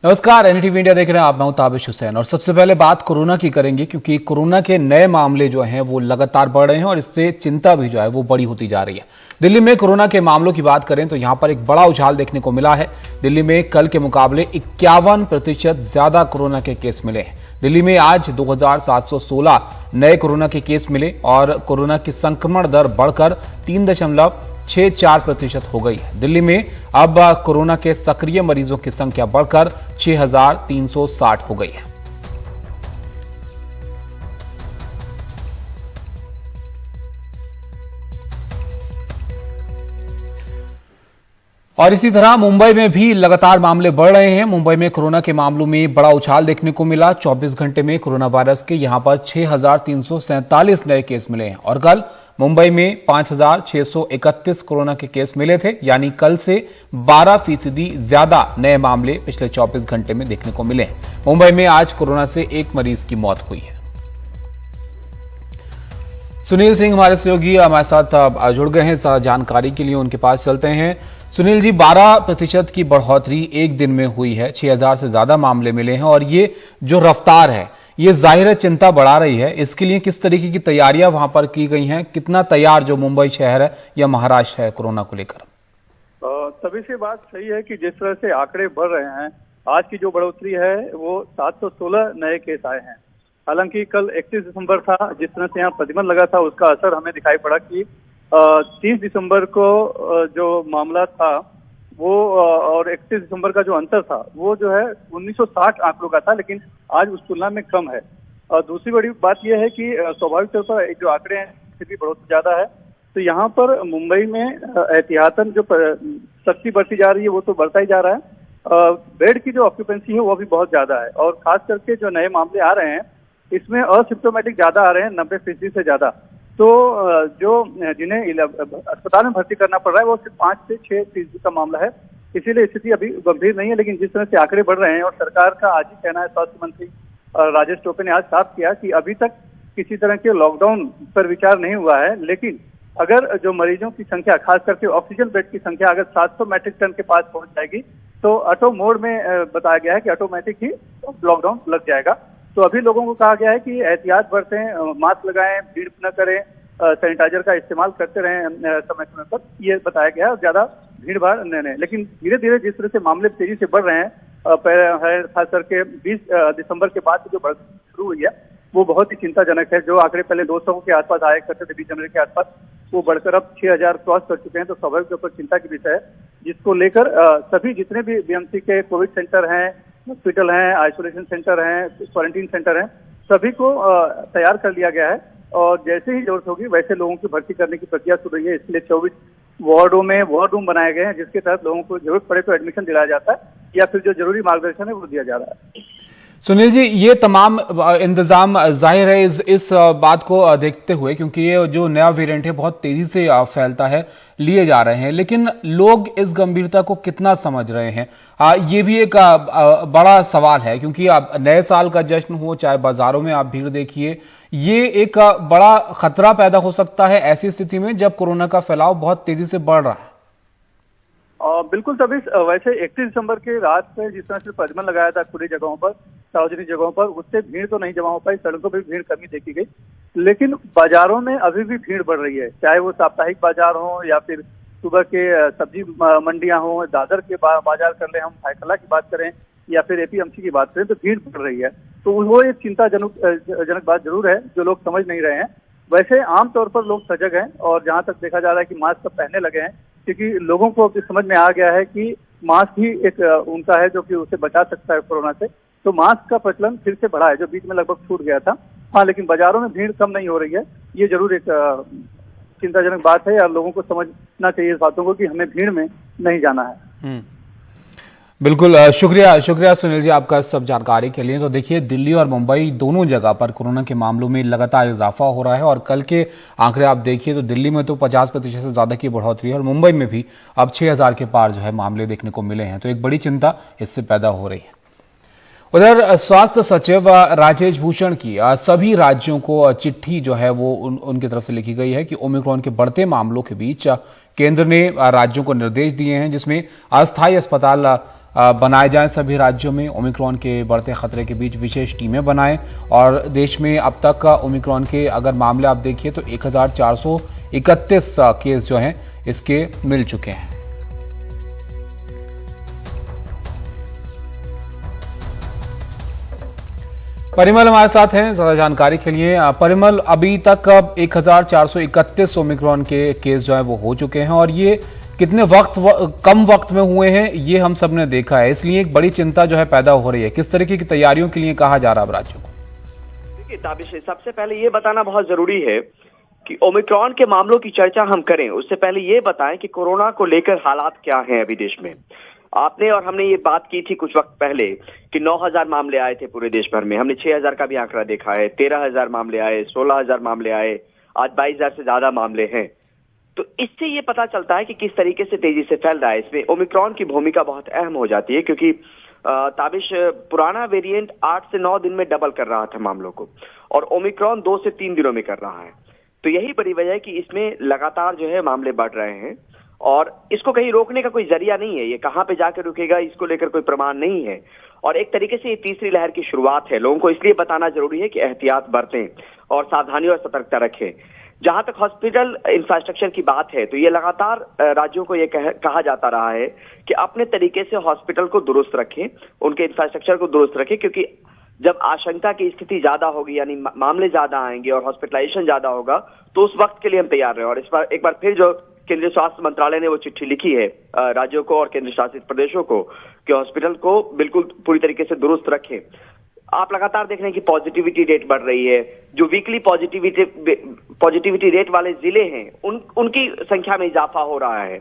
नमस्कार, NDTV India देख रहे हैं आप। मैं हूं ताबिश हुसैन और सबसे पहले बात कोरोना की करेंगे क्योंकि कोरोना के नए मामले जो हैं वो लगातार बढ़ रहे हैं और इससे चिंता भी जो है वो बड़ी होती जा रही है। दिल्ली में कोरोना के मामलों की बात करें तो यहां पर एक बड़ा उछाल देखने को मिला है। दिल्ली में कल के मुकाबले 51% ज्यादा कोरोना के केस मिले हैं। दिल्ली में आज 2716 नए कोरोना के केस मिले और कोरोना की संक्रमण दर बढ़कर 3.64% हो गई है। दिल्ली में अब कोरोना के सक्रिय मरीजों की संख्या बढ़कर 6360 हो गई है। और इसी तरह मुंबई में भी लगातार मामले बढ़ रहे हैं। मुंबई में कोरोना के मामलों में बड़ा उछाल देखने को मिला। 24 घंटे में कोरोना वायरस के यहां पर 6347 नए केस मिले हैं और कल मुंबई में 5631 कोरोना के केस मिले थे, यानी कल से 12% ज्यादा नए मामले पिछले 24 घंटे में देखने को मिले हैं। मुंबई में आज कोरोना से एक मरीज की मौत हुई है। सुनील सिंह हमारे सहयोगी हमारे साथ जुड़ गए हैं जानकारी के लिए, उनके पास चलते हैं। सुनील जी, 12% की बढ़ोतरी एक दिन में हुई है, 6000 से ज्यादा मामले मिले हैं और ये जो रफ्तार है ये जाहिर है चिंता बढ़ा रही है। इसके लिए किस तरीके की तैयारियां वहां पर की गई हैं? कितना तैयार जो मुंबई शहर है या महाराष्ट्र है कोरोना को लेकर? सभी से बात सही है कि जिस तरह से आंकड़े बढ़ रहे हैं, आज की जो बढ़ोतरी है वो 716 नए केस आए हैं। हालांकि कल 31 दिसंबर था, जिस तरह से यहाँ प्रतिबंध लगा था उसका असर हमें दिखाई पड़ा कि 30 दिसंबर को जो मामला था वो और 31 दिसंबर का जो अंतर था वो जो है 1960 आंकड़ों का था, लेकिन आज उस तुलना में कम है। और दूसरी बड़ी बात यह है कि स्वाभाविक तौर पर जो आंकड़े हैं स्थिति बहुत ज्यादा है, तो यहाँ पर मुंबई में एहतियातन जो सख्ती बढ़ती जा रही है वो तो बढ़ता ही जा रहा है। बेड की जो ऑक्यूपेंसी है वो भी बहुत ज्यादा है और खास करके जो नए मामले आ रहे हैं इसमें असिम्प्टोमेटिक ज्यादा आ रहे हैं, 90% से ज्यादा। तो जो जिन्हें अस्पताल में भर्ती करना पड़ रहा है वो सिर्फ 5 से 6% का मामला है, इसीलिए स्थिति अभी गंभीर नहीं है। लेकिन जिस तरह से आंकड़े बढ़ रहे हैं और सरकार का आज ही कहना है, स्वास्थ्य मंत्री राजेश टोपे ने आज साफ किया कि अभी तक किसी तरह के लॉकडाउन पर विचार नहीं हुआ है, लेकिन अगर जो मरीजों की संख्या खास करके ऑक्सीजन बेड की संख्या अगर 700 मैट्रिक टन के पास पहुंच जाएगी तो ऑटो मोड में बताया गया है कि ऑटोमेटिक ही लॉकडाउन लग जाएगा। तो अभी लोगों को कहा गया है कि एहतियात बरतें, मास्क लगाएं, भीड़ न करें, सैनिटाइजर का इस्तेमाल करते रहें समय समय पर, ये बताया गया है। ज्यादा भीड़ भाड़ नहीं, लेकिन धीरे धीरे जिस तरह से मामले तेजी से बढ़ रहे हैं, खास करके 20 दिसंबर के बाद जो बढ़ शुरू हुई है वो बहुत ही चिंताजनक है। जो आंकड़े पहले 200 के आसपास आया करते थे 20 जनवरी के आसपास, वो बढ़कर अब 6000 क्रॉस कर चुके हैं। तो स्वाभाविक तौर पर चिंता की विषय है, जिसको लेकर सभी जितने भी बीएमसी के कोविड सेंटर हैं, हॉस्पिटल हैं, आइसोलेशन सेंटर हैं, क्वारंटीन सेंटर हैं, सभी को तैयार कर लिया गया है और जैसे ही जरूरत होगी वैसे लोगों की भर्ती करने की प्रक्रिया शुरू हुई है। इसलिए 24 वार्डों में वॉर रूम बनाए गए हैं, जिसके तहत लोगों को जरूरत पड़े तो एडमिशन दिलाया जाता है या फिर जो जरूरी मार्गदर्शन है वो दिया जा रहा है। सुनील जी, ये तमाम इंतजाम जाहिर है इस बात को देखते हुए, क्योंकि ये जो नया वेरिएंट है बहुत तेजी से फैलता है, लिए जा रहे हैं, लेकिन लोग इस गंभीरता को कितना समझ रहे हैं ये भी एक बड़ा सवाल है। क्योंकि अब नए साल का जश्न हो, चाहे बाजारों में आप भीड़ देखिए, ये एक बड़ा खतरा पैदा हो सकता है ऐसी स्थिति में जब कोरोना का फैलाव बहुत तेजी से बढ़ रहा है। बिल्कुल तभी वैसे 31 दिसंबर की रात से जिस तरह से प्रतिबंध लगाया था खुली जगहों पर, सार्वजनिक जगहों पर, उससे भीड़ तो नहीं जमा हो पाई, सड़कों पर भीड़ कमी देखी गई, लेकिन बाजारों में अभी भी भीड़ बढ़ रही है। चाहे वो साप्ताहिक बाजार हो या फिर सुबह के सब्जी मंडियां हो, दादर के बाजार कर ले, हम भाईखला की बात करें या फिर एपीएमसी की बात करें, तो भीड़ बढ़ रही है। तो वो एक चिंताजनक बात जरूर है जो लोग समझ नहीं रहे हैं। वैसे आमतौर पर लोग सजग हैं और जहां तक देखा जा रहा है कि मास्क पहनने लगे हैं, क्योंकि लोगों को समझ में आ गया है कि मास्क ही एक उनका है जो कि उसे बचा सकता है कोरोना से। तो मास्क का प्रचलन फिर से बढ़ा है, जो बीच में लगभग छूट गया था। हाँ, लेकिन बाजारों में भीड़ कम नहीं हो रही है, ये जरूर एक चिंताजनक बात है और लोगों को समझना चाहिए इस बातों को कि हमें भीड़ में नहीं जाना है। बिल्कुल, शुक्रिया सुनील जी आपका सब जानकारी के लिए। तो देखिए, दिल्ली और मुंबई दोनों जगह पर कोरोना के मामलों में लगातार इजाफा हो रहा है और कल के आंकड़े आप देखिए तो दिल्ली में तो 50% से ज्यादा की बढ़ोतरी है और मुंबई में भी अब 6000 के पार जो है मामले देखने को मिले हैं। तो एक बड़ी चिंता इससे पैदा हो रही है। उधर स्वास्थ्य सचिव राजेश भूषण की सभी राज्यों को चिट्ठी जो है वो उनकी तरफ से लिखी गई है कि ओमिक्रॉन के बढ़ते मामलों के बीच केंद्र ने राज्यों को निर्देश दिए हैं, जिसमें अस्थायी अस्पताल बनाए जाएं सभी राज्यों में। ओमिक्रॉन के बढ़ते खतरे के बीच विशेष टीमें बनाएं और देश में अब तक ओमिक्रॉन के अगर मामले आप देखिए तो 1431 केस जो हैं इसके मिल चुके हैं। परिमल हमारे साथ हैं ज्यादा जानकारी के लिए। परिमल, अभी तक 1431 ओमिक्रॉन के केस जो है वो हो चुके हैं और ये कितने कम वक्त में हुए हैं ये हम सब ने देखा है, इसलिए एक बड़ी चिंता जो है पैदा हो रही है। किस तरीके की तैयारियों के लिए कहा जा रहा है राज्यों को? देखिए ताबिश, सबसे पहले ये बताना बहुत जरूरी है कि ओमिक्रॉन के मामलों की चर्चा हम करें उससे पहले ये बताएं कि कोरोना को लेकर हालात क्या हैं अभी देश में। आपने और हमने ये बात की थी कुछ वक्त पहले कि 9000 मामले आए थे पूरे देश भर में। हमने 6000 का भी आंकड़ा देखा है, 13000 मामले आए, 16000 मामले आए, आज 22000 से ज्यादा मामले हैं। तो इससे ये पता चलता है कि किस तरीके से तेजी से फैल रहा है। इसमें ओमिक्रॉन की भूमिका बहुत अहम हो जाती है क्योंकि ताबिश, पुराना वेरिएंट 8 से 9 दिन में डबल कर रहा था मामलों को और ओमिक्रॉन 2 से 3 दिनों में कर रहा है। तो यही बड़ी वजह है कि इसमें लगातार जो है मामले बढ़ रहे हैं और इसको कहीं रोकने का कोई जरिया नहीं है। ये कहां पे जाकर रुकेगा इसको लेकर कोई प्रमाण नहीं है और एक तरीके से ये तीसरी लहर की शुरुआत है। लोगों को इसलिए बताना जरूरी है कि एहतियात बरतें और सावधानी और सतर्कता रखें। जहां तक हॉस्पिटल इंफ्रास्ट्रक्चर की बात है तो ये लगातार राज्यों को ये कहा जाता रहा है कि अपने तरीके से हॉस्पिटल को दुरुस्त रखें, उनके इंफ्रास्ट्रक्चर को दुरुस्त रखें, क्योंकि जब आशंका की स्थिति ज्यादा होगी यानी मामले ज्यादा आएंगे और हॉस्पिटलाइजेशन ज्यादा होगा तो उस वक्त के लिए हम तैयार रहे। और इस बार एक बार फिर जो केंद्रीय स्वास्थ्य मंत्रालय ने वो चिट्ठी लिखी है राज्यों को और केंद्र शासित प्रदेशों को कि हॉस्पिटल को बिल्कुल पूरी तरीके से दुरुस्त रखें। आप लगातार देख रहे हैं कि पॉजिटिविटी रेट बढ़ रही है। जो वीकली पॉजिटिविटी रेट वाले जिले हैं उनकी संख्या में इजाफा हो रहा है।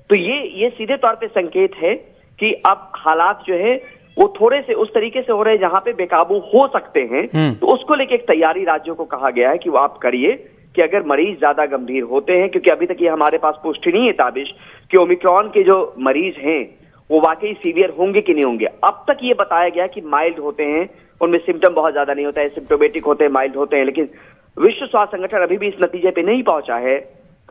तो ये सीधे तौर पे संकेत है कि अब हालात जो है वो थोड़े से उस तरीके से हो रहे हैं जहां पे बेकाबू हो सकते हैं। तो उसको लेके एक तैयारी राज्यों को कहा गया है कि वो आप करिए कि अगर मरीज ज्यादा गंभीर होते हैं, क्योंकि अभी तक ये हमारे पास पुष्टि नहीं है ताबिश कि ओमिक्रॉन के जो मरीज हैं वो वाकई सीवियर होंगे कि नहीं होंगे। अब तक ये बताया गया कि माइल्ड होते हैं, उनमें सिम्टम बहुत ज्यादा नहीं होता है, सिम्टोमेटिक होते हैं, माइल्ड होते हैं। लेकिन विश्व स्वास्थ्य संगठन अभी भी इस नतीजे पे नहीं पहुंचा है,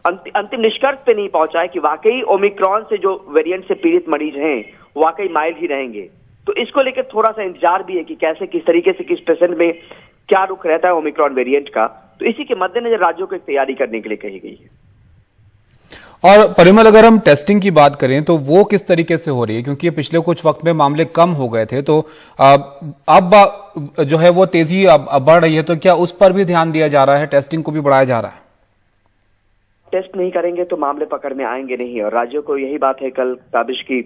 अंतिम निष्कर्ष पे नहीं पहुंचा है कि वाकई ओमिक्रॉन से जो वेरिएंट से पीड़ित मरीज हैं वाकई माइल्ड ही रहेंगे। तो इसको लेकर थोड़ा सा इंतजार भी है कि कैसे किस तरीके से किस पेशेंट में क्या रुख रहता है ओमिक्रॉन वेरिएंट का। तो इसी के मद्देनजर राज्यों को एक तैयारी करने के लिए कही गई है। और परिमल, अगर हम टेस्टिंग की बात करें तो वो किस तरीके से हो रही है, क्योंकि पिछले कुछ वक्त में मामले कम हो गए थे तो अब जो है वो तेजी बढ़ रही है, तो क्या उस पर भी ध्यान दिया जा रहा है, टेस्टिंग को भी बढ़ाया जा रहा है? टेस्ट नहीं करेंगे तो मामले पकड़ में आएंगे नहीं और राज्यों को यही बात है कल ताबिश की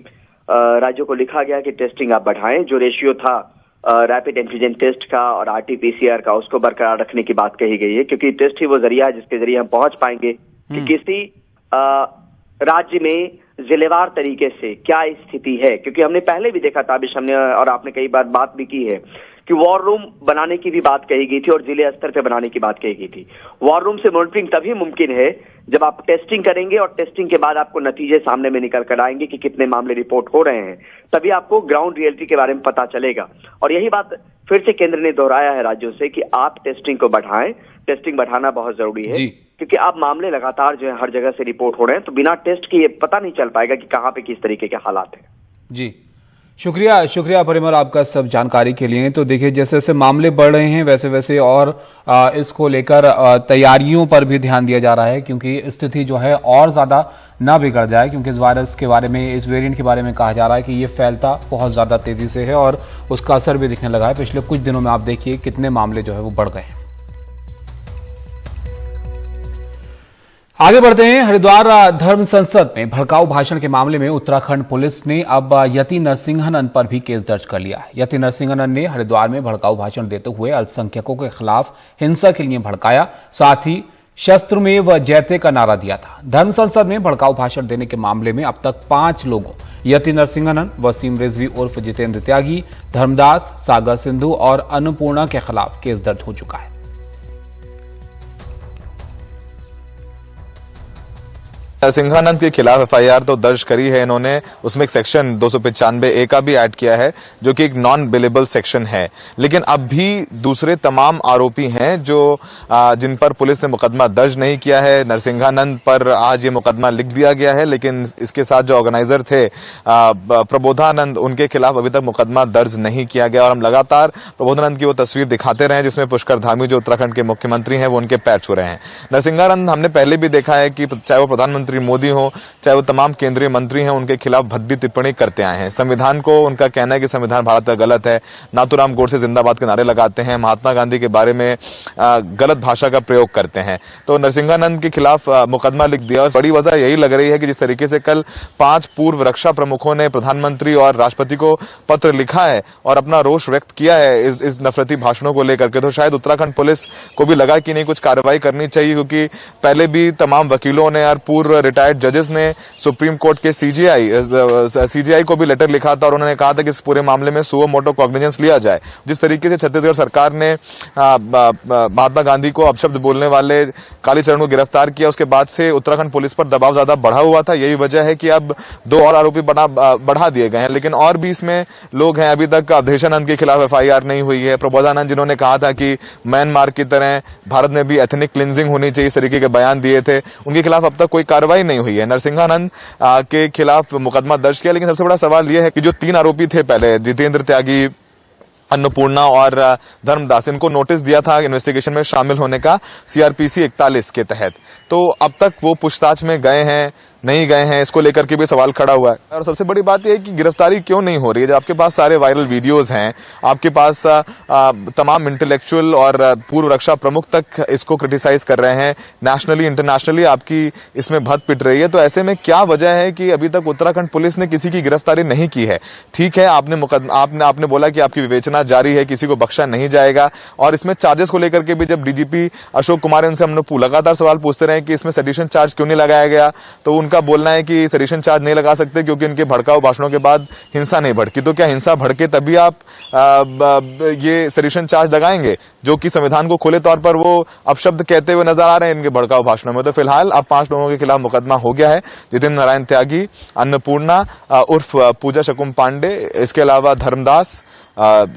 राज्यों को लिखा गया कि टेस्टिंग आप बढ़ाएं। जो रेशियो था रैपिड एंटीजन टेस्ट का और आरटी-पीसीआर का उसको बरकरार रखने की बात कही गई है, क्योंकि टेस्ट ही वो जरिया है जिसके जरिए हम पहुंच पाएंगे कि किसी राज्य में जिलेवार तरीके से क्या स्थिति है। क्योंकि हमने पहले भी देखा ताबिश, हमने और आपने कई बार बात भी की है कि वॉर रूम बनाने की भी बात कही गई थी और जिले स्तर पे बनाने की बात कही गई थी। वॉर रूम से मॉनिटरिंग तभी मुमकिन है जब आप टेस्टिंग करेंगे और टेस्टिंग के बाद आपको नतीजे सामने में निकल कर आएंगे कि कितने मामले रिपोर्ट हो रहे हैं, तभी आपको ग्राउंड रियलिटी के बारे में पता चलेगा। और यही बात फिर से केंद्र ने दोहराया है राज्यों से कि आप टेस्टिंग को बढ़ाएं, टेस्टिंग बढ़ाना बहुत जरूरी है क्योंकि अब मामले लगातार जो है हर जगह से रिपोर्ट हो रहे हैं, तो बिना टेस्ट के ये पता नहीं चल पाएगा कि कहां पे किस तरीके के हालात हैं। जी, शुक्रिया परिमल आपका सब जानकारी के लिए। तो देखिए, जैसे जैसे मामले बढ़ रहे हैं वैसे वैसे और इसको लेकर तैयारियों पर भी ध्यान दिया जा रहा है, क्योंकि स्थिति जो है और ज्यादा ना बिगड़ जाए, क्योंकि इस वायरस के बारे में, इस वेरिएंट के बारे में कहा जा रहा है कि ये फैलता बहुत ज्यादा तेजी से है और उसका असर भी दिखने लगा है। पिछले कुछ दिनों में आप देखिए कितने मामले जो है वो बढ़ गए हैं। आगे बढ़ते हैं। हरिद्वार धर्म संसद में भड़काऊ भाषण के मामले में उत्तराखंड पुलिस ने अब यति नरसिंहन पर भी केस दर्ज कर लिया है। यति नरसिंहन ने हरिद्वार में भड़काऊ भाषण देते हुए अल्पसंख्यकों के खिलाफ हिंसा के लिए भड़काया, साथ ही शस्त्रमेव जयते का नारा दिया था। धर्म संसद में भड़काऊ भाषण देने के मामले में अब तक 5 लोगों यति नरसिंहन, वसीम रिजवी उर्फ जितेंद्र त्यागी, धर्मदास, सागर सिंधु और अन्नपूर्णा के खिलाफ केस दर्ज हो चुका है। नरसिंहानंद के खिलाफ एफआईआर तो दर्ज करी है इन्होंने, उसमें एक सेक्शन 295A का भी ऐड किया है जो कि एक नॉन बिलेबल सेक्शन है। लेकिन अब भी दूसरे तमाम आरोपी हैं जो जिन पर पुलिस ने मुकदमा दर्ज नहीं किया है। नरसिंहानंद पर आज ये मुकदमा लिख दिया गया है, लेकिन इसके साथ जो ऑर्गेनाइजर थे प्रबोधानंद, उनके खिलाफ अभी तक मुकदमा दर्ज नहीं किया गया। और हम लगातार प्रबोधानंद की वो तस्वीर दिखाते रहे जिसमें पुष्कर धामी जो उत्तराखंड के मुख्यमंत्री हैं वो उनके पैर छू रहे हैं। नरसिंहानंद हमने पहले भी देखा है कि चाहे वो प्रधानमंत्री मोदी हो, चाहे वो तमाम केंद्रीय मंत्री हैं, उनके खिलाफ भद्दी टिप्पणी करते आए हैं। संविधान को उनका कहना है कि संविधान भारत का गलत है, नाथूराम गोडसे जिंदाबाद के नारे लगाते हैं, महात्मा गांधी के बारे में गलत भाषा का प्रयोग करते हैं। तो नरसिंहानंद के खिलाफ मुकदमा लिख दिया। बड़ी वजह यही लग रही है कि जिस तरीके से कल 5 पूर्व रक्षा प्रमुखों ने प्रधानमंत्री और राष्ट्रपति को पत्र लिखा है और अपना रोष व्यक्त किया है इस नफरती भाषणों को लेकर के, तो शायद उत्तराखंड पुलिस को भी लगा कि नहीं कुछ कार्रवाई करनी चाहिए, क्योंकि पहले भी तमाम वकीलों ने और पूर्व रिटायर्ड जजेस ने सुप्रीम कोर्ट के सीजीआई को भी लेटर लिखा था और उन्होंने कहा था कि इस पूरे मामले में सुओ मोटो कॉग्निजेंस लिया जाए। जिस तरीके से छत्तीसगढ़ सरकार ने महात्मा गांधी को अपशब्द बोलने वाले कालीचरण को गिरफ्तार किया, उसके बाद से उत्तराखंड पुलिस पर दबाव ज्यादा बढ़ा हुआ था। यही वजह है कि अब 2 और आरोपी बढ़ा दिए गए हैं। लेकिन और भी इसमें लोग हैं, अभी तक अवधेशानंद के खिलाफ एफआईआर नहीं हुई है। प्रबोधानंद जिन्होंने कहा था कि म्यांमार की तरह भारत में भी एथनिक क्लिंजिंग होनी चाहिए, इस तरीके के बयान दिए थे, उनके खिलाफ अब तक कोई कार्रवाई नहीं हुई है। नरसिंहानंद के खिलाफ मुकदमा दर्ज किया, लेकिन सबसे बड़ा सवाल यह है कि जो 3 आरोपी थे पहले, जितेंद्र त्यागी, अन्नपूर्णा और धर्मदास, इनको नोटिस दिया था इन्वेस्टिगेशन में शामिल होने का सीआरपीसी 41 के तहत, तो अब तक वो पूछताछ में गए हैं नहीं गए हैं, इसको लेकर के भी सवाल खड़ा हुआ है। और सबसे बड़ी बात यह है कि गिरफ्तारी क्यों नहीं हो रही है, जब आपके पास सारे वायरल वीडियोस हैं, आपके पास तमाम इंटेलेक्चुअल और पूर्व रक्षा प्रमुख तक इसको क्रिटिसाइज कर रहे हैं, नेशनली इंटरनेशनली आपकी इसमें भद पिट रही है। तो ऐसे में क्या वजह है कि अभी तक उत्तराखंड पुलिस ने किसी की गिरफ्तारी नहीं की है? ठीक है, आपने बोला कि आपकी विवेचना जारी है, किसी को बख्शा नहीं जाएगा। और इसमें चार्जेस को लेकर के भी जब डीजीपी अशोक कुमार, उनसे हम लोग लगातार सवाल पूछते रहे कि इसमें सेडिशन चार्ज क्यों नहीं लगाया गया, तो उनका बोलना है कि सेडिशन चार्ज नहीं लगा सकते क्योंकि इनके भड़काऊ भाषणों के बाद हिंसा नहीं भड़की। तो क्या हिंसा भड़के तभी आप ये सेडिशन चार्ज लगाएंगे, जो कि संविधान को खुले तौर पर वो अपशब्द कहते हुए नजर आ रहे हैं इनके भड़काऊ भाषणों में? तो फिलहाल अब 5 लोगों के खिलाफ मुकदमा हो गया है। जितेंद्र नारायण त्यागी, अन्नपूर्णा उर्फ पूजा शकुम पांडे, इसके अलावा धर्मदास,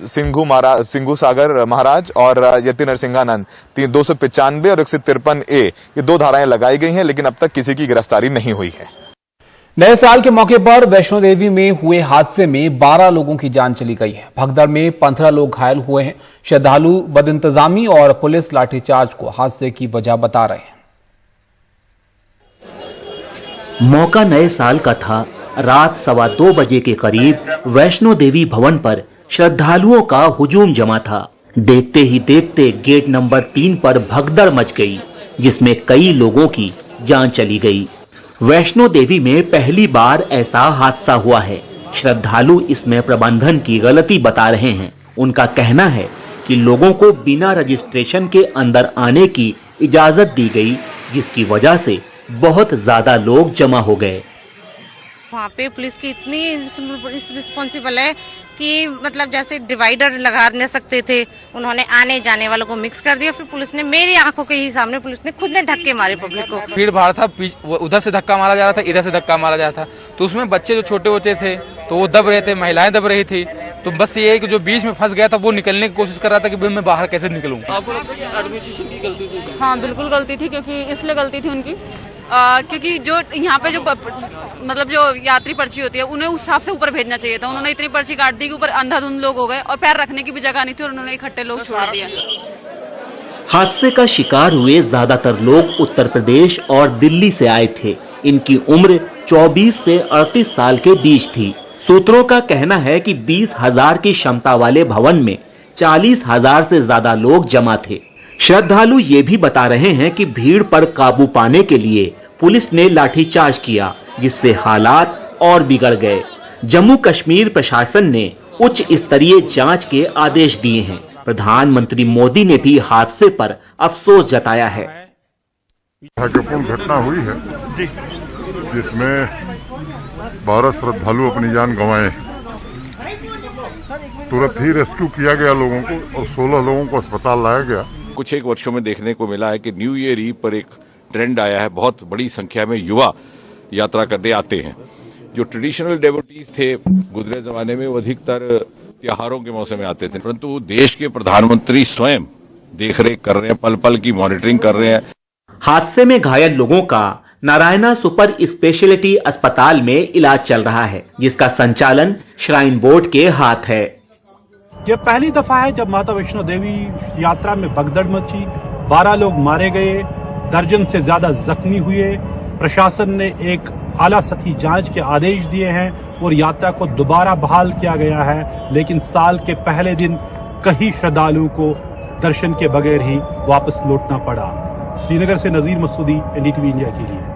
सिंघू सागर महाराज और यति नरसिंहानंद, 295 और 153A, ये 2 धाराएं लगाई गई हैं, लेकिन अब तक किसी की गिरफ्तारी नहीं हुई है। नए साल के मौके पर वैष्णो देवी में हुए हादसे में 12 लोगों की जान चली गई है। भगदड़ में 15 लोग घायल हुए हैं। श्रद्धालु बदइंतजामी और पुलिस लाठीचार्ज को हादसे की वजह बता रहे हैं। मौका नए साल का था। रात 2:15 बजे के करीब वैष्णो देवी भवन पर श्रद्धालुओं का हुजूम जमा था। देखते ही देखते गेट नंबर 3 पर भगदड़ मच गई, जिसमें कई लोगों की जान चली गई। वैष्णो देवी में पहली बार ऐसा हादसा हुआ है। श्रद्धालु इसमें प्रबंधन की गलती बता रहे हैं। उनका कहना है कि लोगों को बिना रजिस्ट्रेशन के अंदर आने की इजाजत दी गई, जिसकी वजह से बहुत ज्यादा लोग जमा हो गए। वहाँ पे पुलिस की इतनी रिस्पॉन्सिबल है कि मतलब जैसे डिवाइडर लगा नहीं सकते थे, उन्होंने आने जाने वालों को मिक्स कर दिया। फिर पुलिस ने मेरी आंखों के ही सामने पुलिस ने खुद ने धक्के मारे पब्लिक को। भीड़ भाड़ था, उधर से धक्का मारा जा रहा था, इधर से धक्का मारा जा रहा था, तो उसमें बच्चे जो छोटे होते थे तो वो दब रहे थे, महिलाएं दब रही थी। तो बस ये है कि जो बीच में फंस गया था वो निकलने की कोशिश कर रहा था कि मैं बाहर कैसे निकलूं। आपको लगता है कि एडमिनिस्ट्रेशन की गलती थी? हाँ, बिल्कुल गलती थी, क्योंकि इसलिए गलती थी उनकी क्योंकि जो यहाँ पे जो मतलब जो यात्री पर्ची होती है उन्हें उस हिसाब से ऊपर भेजना चाहिए था। उन्होंने इतनी पर्ची काट दी कि ऊपर अंधाधुंध लोग हो गए और पैर रखने की भी जगह नहीं थी और उन्होंने इकट्ठे लोग छोड़ दिया। हादसे का शिकार हुए ज्यादातर लोग उत्तर प्रदेश और दिल्ली से आए थे। इनकी उम्र 24 से 38 साल के बीच थी। सूत्रों का कहना है कि 20,000 की क्षमता वाले भवन में 40,000 से ज्यादा लोग जमा थे। श्रद्धालु ये भी बता रहे हैं कि भीड़ पर काबू पाने के लिए पुलिस ने लाठीचार्ज किया, जिससे हालात और बिगड़ गए। जम्मू कश्मीर प्रशासन ने उच्च स्तरीय जांच के आदेश दिए हैं। प्रधानमंत्री मोदी ने भी हादसे पर अफसोस जताया है। भाग्यपूर्ण घटना हुई है जिसमें 12 श्रद्धालु अपनी जान गंवाए। तुरंत ही रेस्क्यू किया गया लोगों को और 16 लोगों को अस्पताल लाया गया। कुछ एक वर्षों में देखने को मिला है कि न्यू ईयर ईव पर एक ट्रेंड आया है, बहुत बड़ी संख्या में युवा यात्रा करने आते हैं। जो ट्रेडिशनल डेवोटीज थे गुजरे जमाने में वो अधिकतर त्योहारों के मौसम में आते थे, परंतु देश के प्रधानमंत्री स्वयं देखरेख कर रहे हैं, पल पल की मॉनिटरिंग कर रहे हैं। हादसे में घायल लोगों का नारायणा सुपर स्पेशलिटी अस्पताल में इलाज चल रहा है, जिसका संचालन श्राइन बोर्ड के हाथ है। यह पहली दफा है जब माता वैष्णो देवी यात्रा में भगदड़ मची, 12 लोग मारे गए, दर्जन से ज्यादा जख्मी हुए। प्रशासन ने एक आला सतही जांच के आदेश दिए हैं और यात्रा को दोबारा बहाल किया गया है, लेकिन साल के पहले दिन कई श्रद्धालुओं को दर्शन के बगैर ही वापस लौटना पड़ा। श्रीनगर से नजीर मसूदी, NDTV इंडिया के लिए।